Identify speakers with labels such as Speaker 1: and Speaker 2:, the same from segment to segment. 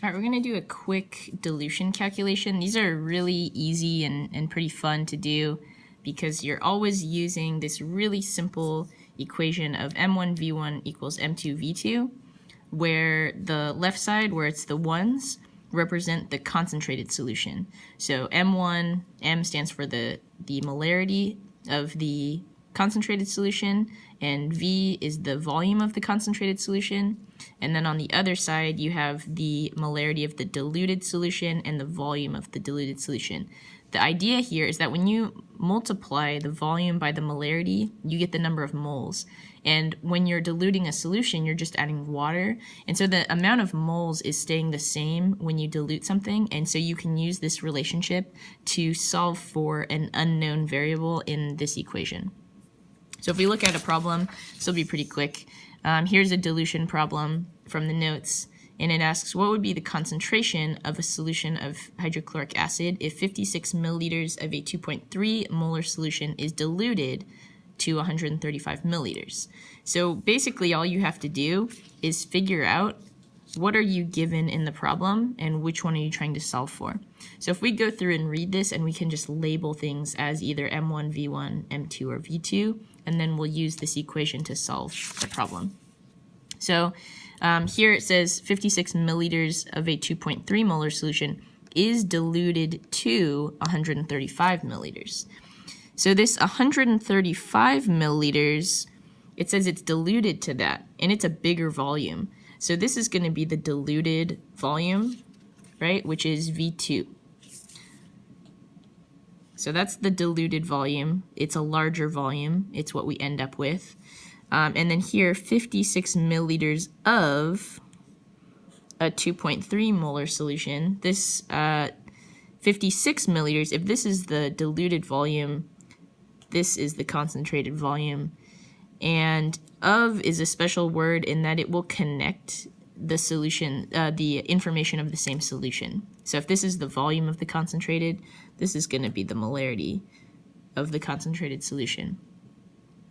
Speaker 1: All right, we're going to do a quick dilution calculation. These are really easy and pretty fun to do because you're always using this really simple equation of m1v1 equals m2v2, where the left side, where it's the ones, represent the concentrated solution. So M1, M stands for the molarity of the concentrated solution, and V is the volume of the concentrated solution. And then on the other side, you have the molarity of the diluted solution and the volume of the diluted solution. The idea here is that when you multiply the volume by the molarity, you get the number of moles. And when you're diluting a solution, you're just adding water. And so the amount of moles is staying the same when you dilute something. And so you can use this relationship to solve for an unknown variable in this equation. So if we look at a problem, this will be pretty quick. Here's a dilution problem from the notes, and it asks what would be the concentration of a solution of hydrochloric acid if 56 milliliters of a 2.3 molar solution is diluted to 135 milliliters. So basically all you have to do is figure out what are you given in the problem and which one are you trying to solve for. So if we go through and read this, and we can just label things as either M1, V1, M2, or V2, and then we'll use this equation to solve the problem. So here it says 56 milliliters of a 2.3 molar solution is diluted to 135 milliliters. So this 135 milliliters, it says it's diluted to that, and it's a bigger volume. So this is going to be the diluted volume, right, which is V2. So that's the diluted volume. It's a larger volume. It's what we end up with. And then here, 56 milliliters of a 2.3 molar solution. This 56 milliliters, if this is the diluted volume, this is the concentrated volume. And of is a special word in that it will connect the solution, the information of the same solution. So if this is the volume of the concentrated, this is going to be the molarity of the concentrated solution.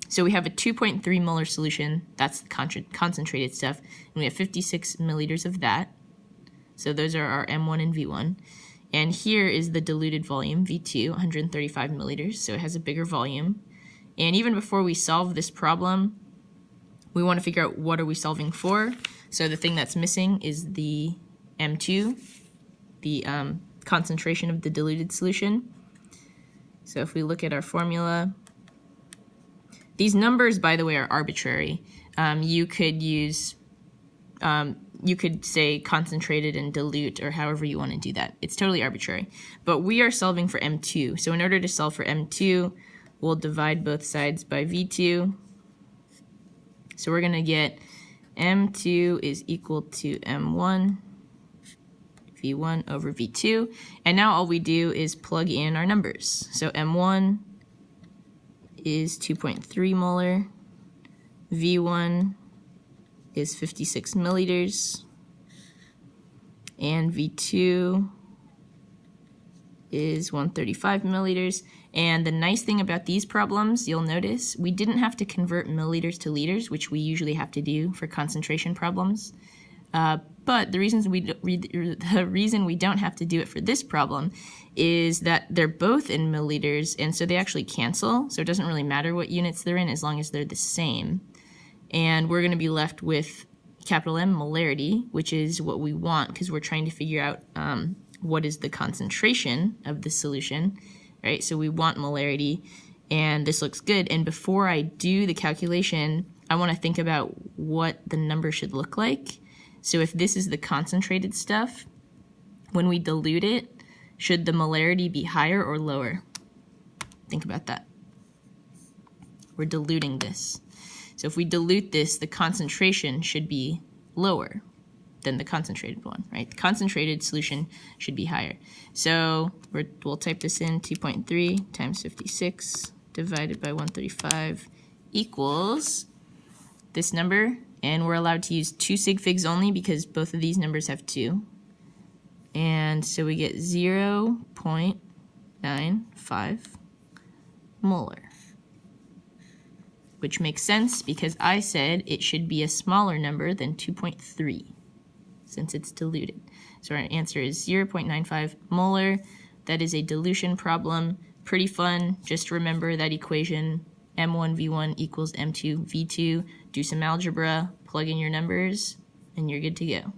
Speaker 1: So we have a 2.3 molar solution, that's the concentrated stuff, and we have 56 milliliters of that. So those are our M1 and V1. And here is the diluted volume, V2, 135 milliliters, so it has a bigger volume. And even before we solve this problem, we want to figure out what are we solving for. So the thing that's missing is the M2, the concentration of the diluted solution. So if we look at our formula, these numbers, by the way, are arbitrary. You could use, you could say concentrated and dilute, or however you want to do that. It's totally arbitrary. But we are solving for M2. So in order to solve for M2, we'll divide both sides by V2. So we're going to get M2 is equal to M1, V1 over V2. And now all we do is plug in our numbers. So M1 is 2.3 molar, V1 is 56 milliliters, and V2 is 135 milliliters. And the nice thing about these problems, you'll notice, we didn't have to convert milliliters to liters, which we usually have to do for concentration problems. But the reason we don't have to do it for this problem is that they're both in milliliters, and so they actually cancel. So it doesn't really matter what units they're in as long as they're the same. And we're going to be left with capital M, molarity, which is what we want because we're trying to figure out what is the concentration of the solution, right? So we want molarity, and this looks good. And before I do the calculation, I want to think about what the number should look like. So if this is the concentrated stuff, when we dilute it, should the molarity be higher or lower? Think about that. We're diluting this. So if we dilute this, the concentration should be lower than the concentrated one, right? The concentrated solution should be higher. So we'll type this in, 2.3 times 56 divided by 135 equals this number. And we're allowed to use 2 sig figs only because both of these numbers have 2. And so we get 0.95 molar, which makes sense because I said it should be a smaller number than 2.3. since it's diluted. So our answer is 0.95 molar. That is a dilution problem. Pretty fun. Just remember that equation, M1V1 equals M2V2. Do some algebra, plug in your numbers, and you're good to go.